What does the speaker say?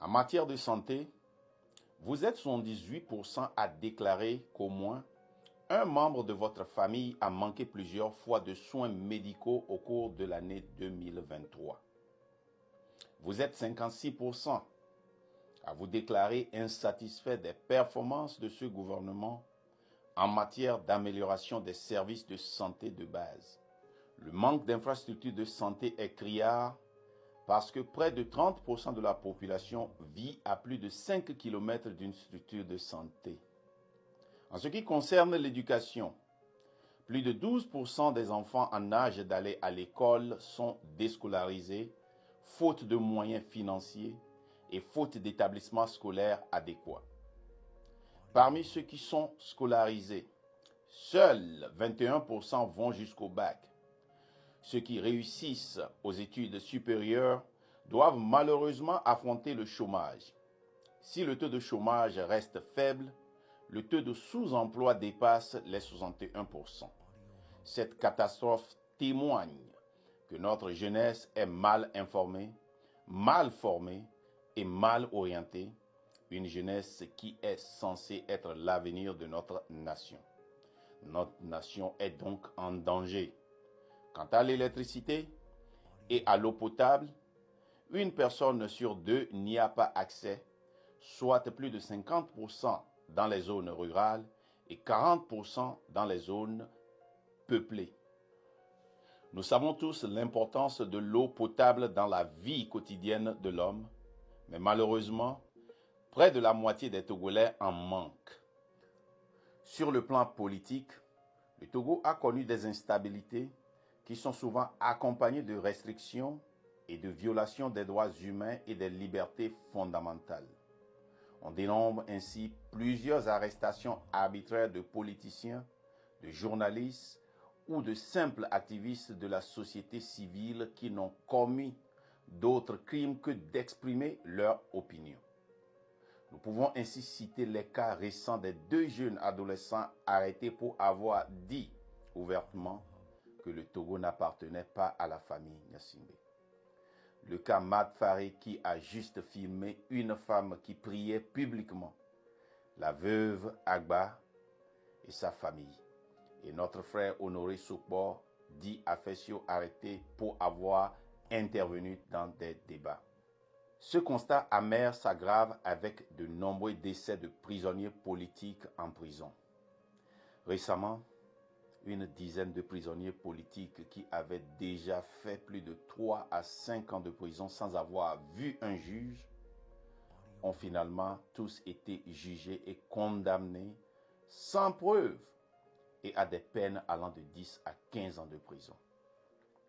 En matière de santé, vous êtes 78% à déclarer qu'au moins un membre de votre famille a manqué plusieurs fois de soins médicaux au cours de l'année 2023. Vous êtes 56% à vous déclarer insatisfait des performances de ce gouvernement en matière d'amélioration des services de santé de base. Le manque d'infrastructures de santé est criard parce que près de 30% de la population vit à plus de 5 km d'une structure de santé. En ce qui concerne l'éducation, plus de 12% des enfants en âge d'aller à l'école sont déscolarisés, faute de moyens financiers et faute d'établissements scolaires adéquats. Parmi ceux qui sont scolarisés, seuls 21% vont jusqu'au bac. Ceux qui réussissent aux études supérieures doivent malheureusement affronter le chômage. Si le taux de chômage reste faible, le taux de sous-emploi dépasse les 61%. Cette catastrophe témoigne que notre jeunesse est mal informée, mal formée et mal orientée, une jeunesse qui est censée être l'avenir de notre nation. Notre nation est donc en danger. Quant à l'électricité et à l'eau potable, une personne sur deux n'y a pas accès, soit plus de 50% dans les zones rurales et 40% dans les zones peuplées. Nous savons tous l'importance de l'eau potable dans la vie quotidienne de l'homme, mais malheureusement, près de la moitié des Togolais en manquent. Sur le plan politique, le Togo a connu des instabilités qui sont souvent accompagnées de restrictions et de violations des droits humains et des libertés fondamentales. On dénombre ainsi plusieurs arrestations arbitraires de politiciens, de journalistes ou de simples activistes de la société civile qui n'ont commis d'autres crimes que d'exprimer leur opinion. Nous pouvons ainsi citer les cas récents des deux jeunes adolescents arrêtés pour avoir dit ouvertement que le Togo n'appartenait pas à la famille Gnassingbé. Le cas Mad Faré qui a juste filmé une femme qui priait publiquement, la veuve Agba et sa famille. Et notre frère Honoré Sokbo, dit Afesio, arrêté pour avoir intervenu dans des débats. Ce constat amer s'aggrave avec de nombreux décès de prisonniers politiques en prison. Récemment, une dizaine de prisonniers politiques qui avaient déjà fait plus de 3 à 5 ans de prison sans avoir vu un juge ont finalement tous été jugés et condamnés sans preuve et à des peines allant de 10 à 15 ans de prison.